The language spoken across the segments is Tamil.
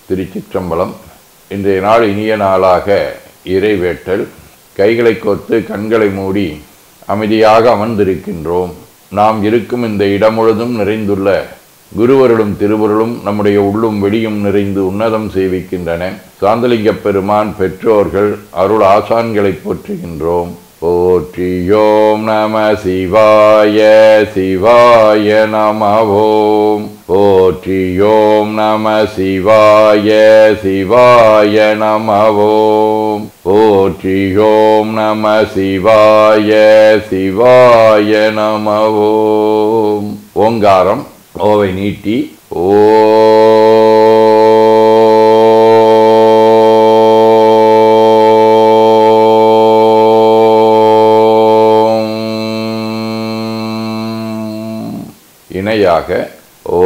திருச்சிற்றம்பலம். இன்றைய நாள் இனிய நாளாக இறைவேட்டல். கைகளை கோர்த்து கண்களை மூடி அமைதியாக அமர்ந்திருக்கின்றோம். நாம் இருக்கும் இந்த இடம் முழுதும் நிறைந்துள்ள குருவருளும் திருவருளும் நம்முடைய உள்ளும் வெளியும் நிறைந்து உன்னதம் சேவிக்கின்றன. சாந்தலிங்கப் பெருமான் பெற்றோர்கள் அருள் ஆசான்களை போற்றுகின்றோம். போற்றியோம் நம சிவாய சிவாய நம ஓம். போற்றியோம் நம சிவாய சிவாய நம ஓம். போற்றியோம் நம சிவாய சிவாய நம ஓம். ஓங்காரம் ஓவை நீட்டி ஓ இணையாக ஓ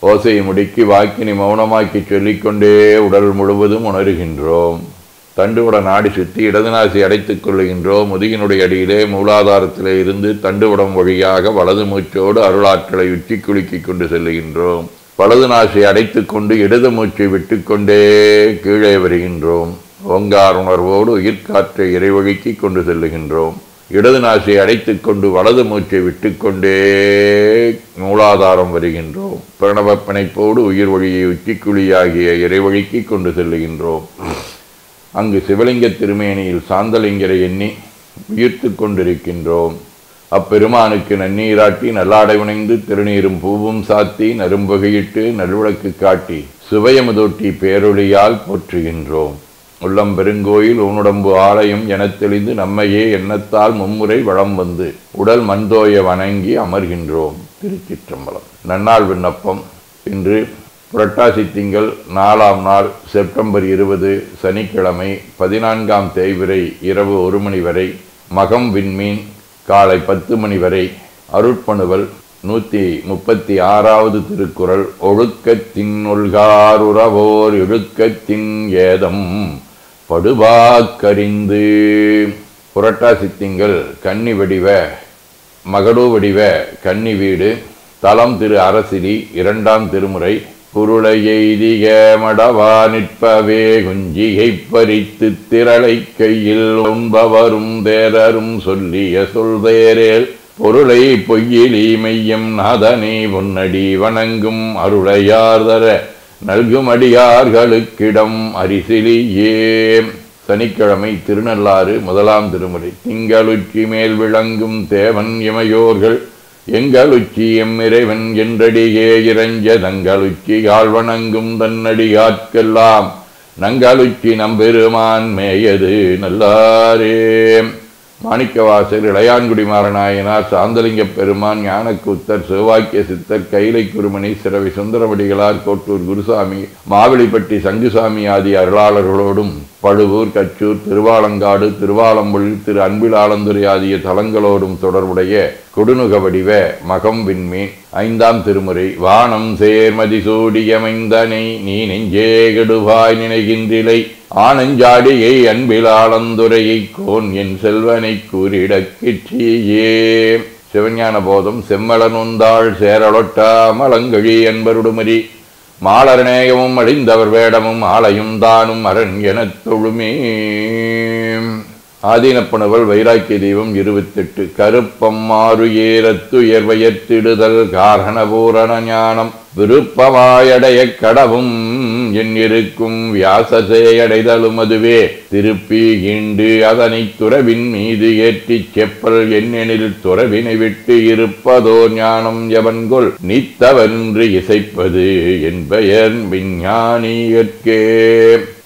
ஓசையை முடுக்கி வாக்கினை மௌனமாக்கி சொல்லிக்கொண்டே உடல் முழுவதும் உணர்கின்றோம். தண்டுவட நாடி சுற்றி இடது நாசி அடைத்துக் கொள்ளுகின்றோம். முதுகினுடைய அடியிலே மூலாதாரத்திலே இருந்து தண்டுவடம் வழியாக வலது மூச்சோடு அருளாற்றலை உச்சி குலுக்கி கொண்டு செல்லுகின்றோம். வலது நாசி அடைத்துக் கொண்டு இடது மூச்சை விட்டுக்கொண்டே கீழே வருகின்றோம். ஓங்கார உணர்வோடு உயிர்காற்றை இறைவழிக்கு கொண்டு செல்லுகின்றோம். இடது நாசியை அடைத்துக் கொண்டு வலது மூச்சை விட்டுக்கொண்டே மூலாதாரம் வருகின்றோம். பிரணவ பிணைப்போடு உயிர் வழியை உச்சிக்குழியாகிய இறைவழிக்கு கொண்டு செல்லுகின்றோம். அங்கு சிவலிங்க திருமேனியில் சாந்தலிங்கரை எண்ணி உயிர்த்து கொண்டிருக்கின்றோம். அப்பெருமானுக்கு நன்னீராட்டி நல்லாடை உணைந்து திருநீரும் பூவும் சாத்தி நரும்பகையிட்டு நல்விளக்கு காட்டி சுவையமுதொட்டி பேரொழியால் போற்றுகின்றோம். உள்ளம் பெருங்கோயில் ஊனுடம்பு ஆலயம் எனத் தெளிந்து நம்மையே எண்ணத்தால் மும்முறை வளம் வந்து உடல் மண்தோய வணங்கி அமர்கின்றோம். திருச்சிற்றம்பலம். நன்னாள் விண்ணப்பம். இன்று புரட்டாசி திங்கள் 4ஆம் நாள் செப்டம்பர் 20 சனிக்கிழமை 14ஆம் தேய்பிறை இரவு 1 மணி வரை, மகம் விண்மீன் காலை 10 மணி வரை. அருட்பணுவல் 136வது திருக்குறள். ஒழுக்கத்தின் ஒல்காருறவோர் இழுக்கத்தின் ஏதம் படுபாக்கறிந்து. புரட்டாசி திங்கள் கன்னி வடிவ மகடு வடிவ கன்னி வீடு. தலம் திரு அரசிரி. 2ஆம் திருமுறை. குருளை எய்திய மடவா நிற்பவே குஞ்சிகை பறித்து திரளை கையில் உண்பவரும் தேரரும் சொல்லிய சொல்தேரேல் பொருளை பொய்யிலி மெய்யம் நாதனை பொன்னடி வணங்கும் அருளையார்தர நல்கும் அடியார்களுக்கிடம் அரிசிலியே. சனிக்கிழமை திருநள்ளாறு. 1ஆம் திருமுறை. திங்களுச்சி மேல் விளங்கும் தேவன் இமையோர்கள் எங்களுச்சி எம்மிறைவன் என்றடியே இறைஞ்ச தங்களுச்சி யாழ் வணங்கும் தன்னடியாட்கெல்லாம் நங்களுச்சி நம்பெருமான் மேயது நல்லாரே. மாணிக்கவாசர், இளையான்குடி மாறநாயனார், சாந்தலிங்கப் பெருமான், ஞானக்கூத்தர், சிவவாக்கிய சித்தர், கைலை குருமணி, சிறவி சுந்தரவடிகளார், கோட்டூர் குருசாமி, மாவிளிப்பட்டி சங்குசாமி ஆகிய அருளாளர்களோடும் பழுவூர், கச்சூர், திருவாலங்காடு, திருவாலம்புழி, திரு அன்பிலாளந்துரை ஆகிய தலங்களோடும் தொடர்புடைய கொடுநுக வடிவ மகம் விண்மீன். 5ஆம் திருமுறை. வானம் சேர்மதி சூடியமைந்தனை நீ நெஞ்சே கெடுவாய் நினைகின்றிலை ஆனஞ்சாடியை அன்பிலாளந்துரையை கோன் என் செல்வனை கூறிடக்கிற்றியே. சிவஞான போதம். செம்மலனுந்தாள் சேரலொட்டா மலங்கழி என்பருடுமரி மாலரணேயமும் அழிந்தவர் வேடமும் ஆலையும் தானும் அரண் எனத் தொழுமே. ஆதீனப்பணுவல் வைராக்கிய தீபம் 28. கருப்பம் மாறு ஏறத்துயர்வயத்திடுதல் காரணபூரண ஞானம் விருப்பமாயடைய கடவும் என் இருக்கும் வியாசசேயடைதலும் அதுவே திருப்பி ஈண்டு அதனை துறவின் மீது ஏற்றிச் செப்பல் என்னெனில் துறவினை விட்டு இருப்பதோ ஞானம் எவன்கொல் நீத்தவன்று இசைப்பது என்பெயர் விஞ்ஞானியற்கே.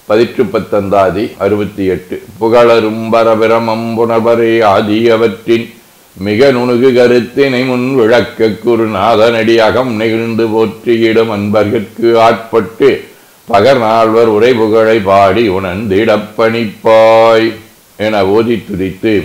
18 68. புகழரும் பரபிரமம் புனர்வரை ஆதியவற்றின் மிக நுணுகு கருத்தினை முன் விளக்க குருநாதனடி அகம் நெகிழ்ந்து போற்றியிடும் அன்பர்கட்கு ஆட்பட்டு பகர்நால்வர் உரை புகழை பாடி உணர்ந்திடப்பணிப்பாய் என ஓதி துதித்து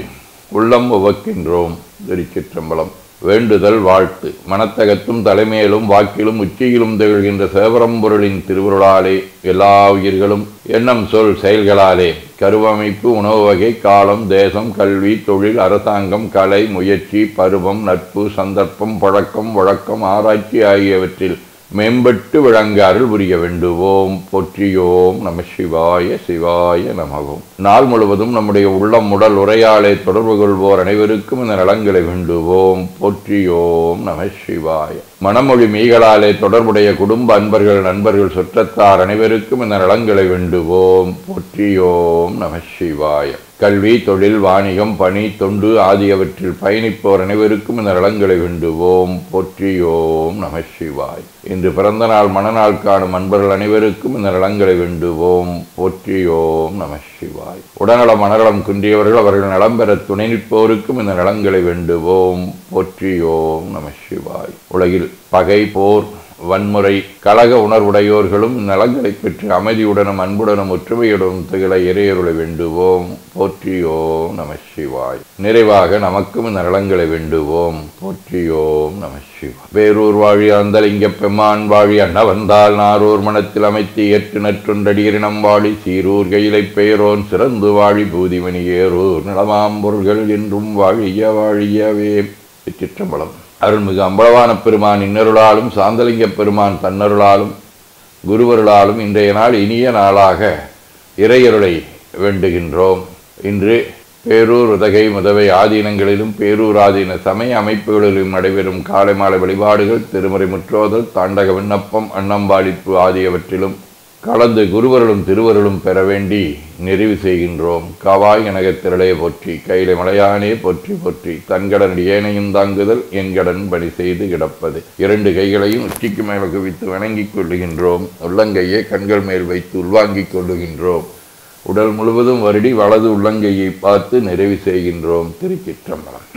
உள்ளம் உவக்கின்றோம். திருச்சிற்றம்பலம். வேண்டுதல் வாழ்த்து. மனத்தகத்தும் தலைமையிலும் வாக்கிலும் உச்சியிலும் திகழ்கின்ற சிவபரம்பொருளின் திருவுருளாலே எல்லா உயிர்களும் எண்ணம் சொல் செயல்களாலே கருவமைப்பு, உணவு வகை, காலம், தேசம், கல்வி, தொழில், அரசாங்கம், கலை, முயற்சி, பருவம், நட்பு, சந்தர்ப்பம், பழக்கம், வழக்கம், ஆராய்ச்சி ஆகியவற்றில் மேம்பட்டு விளங்க அருள் புரிய வேண்டுவோம். போற்றியோம் நம சிவாய. சிவாய நமவோம். நாள் முழுவதும் நம்முடைய உள்ளம் உடல் உரையாலே தொடர்பு கொள்வோர் அனைவருக்கும் இந்த நலங்களை வேண்டுவோம். போற்றியோம் நம சிவாய. மனமொழி மெய்களாலே தொடர்புடைய குடும்ப அன்பர்கள், நண்பர்கள், சுற்றத்தார் அனைவருக்கும் இந்த நலங்களை வேண்டுவோம். போற்றியோம் நம சிவாய. கல்வி, தொழில், வாணிகம், பணி, தொண்டு ஆகியவற்றில் பயணிப்போர் அனைவருக்கும் இந்த நலங்களை வேண்டுவோம். போற்றியோம் நம சிவாய். இன்று பிறந்த நாள், மணநாள் காணும் அன்பர்கள் அனைவருக்கும் இந்த நலங்களை வேண்டுவோம். போற்றியோம் நம சிவாய். உடல்நல மனநலம் குன்றியவர்கள் அவர்கள் நலம் பெற துணை நிற்போருக்கும் இந்த நலங்களை வேண்டுவோம். போற்றியோம் நம சிவாய். உலகில் பகை, போர், வன்முறை, கலக உணர்வுடையோர்களும் நலங்களை பெற்று அமைதியுடனும் அன்புடனும் ஒற்றுமையுடனும் திகழ இறையருளை வேண்டுவோம். போற்றியோம் நம சிவாய். நிறைவாக நமக்கும் இந்த நலங்களை வேண்டுவோம். போற்றியோம் நம சிவாய். வேரூர் வாழி அந்தலிங்க பெம்மான் வாழி அண்ண வந்தால் நாரூர் மனத்தில் அமைத்து ஏற்று நற்றொன்றடியினம் வாழி சீரூர் கையிலை பெயரோன் சிறந்து வாழி பூதிமணி ஏரூர் நலமாம் பொருள்கள் என்றும் வாழிய வாழியவே. சிற்றம்பலம். அருள்மிகு அம்பலவான பெருமான் இன்னருளாலும் சாந்தலிங்க பெருமான் தன்னருளாலும் குருவருளாலும் இன்றைய நாள் இனிய நாளாக இறையருளை வேண்டுகின்றோம். இன்று பேரூர், உதகை, முதவை ஆதீனங்களிலும் பேரூர் ஆதீன சமய அமைப்புகளிலும் நடைபெறும் காலை மாலை வழிபாடுகள், திருமுறை முற்றோதல், தாண்டக விண்ணப்பம், அன்னம்பாளிப்பு ஆகியவற்றிலும் கலந்து குருவருளும் திருவருளும் பெற வேண்டி நிறைவு செய்கின்றோம். காவாய் கனகத்திரளே போற்றி, கையிலை மலையானே போற்றி போற்றி, தன்கடன் ஏனையும் தாங்குதல் என்கடன் பணி செய்து கிடப்பது. இரண்டு கைகளையும் உச்சிக்கு மேல் குவித்து வணங்கிக் கொள்ளுகின்றோம். உள்ளங்கையை கண்கள் மேல் வைத்து உள்வாங்கிக் கொள்ளுகின்றோம். உடல் முழுவதும் வருடி வலது உள்ளங்கையை பார்த்து நிறைவு செய்கின்றோம். திருச்சிற்றம்பலம்.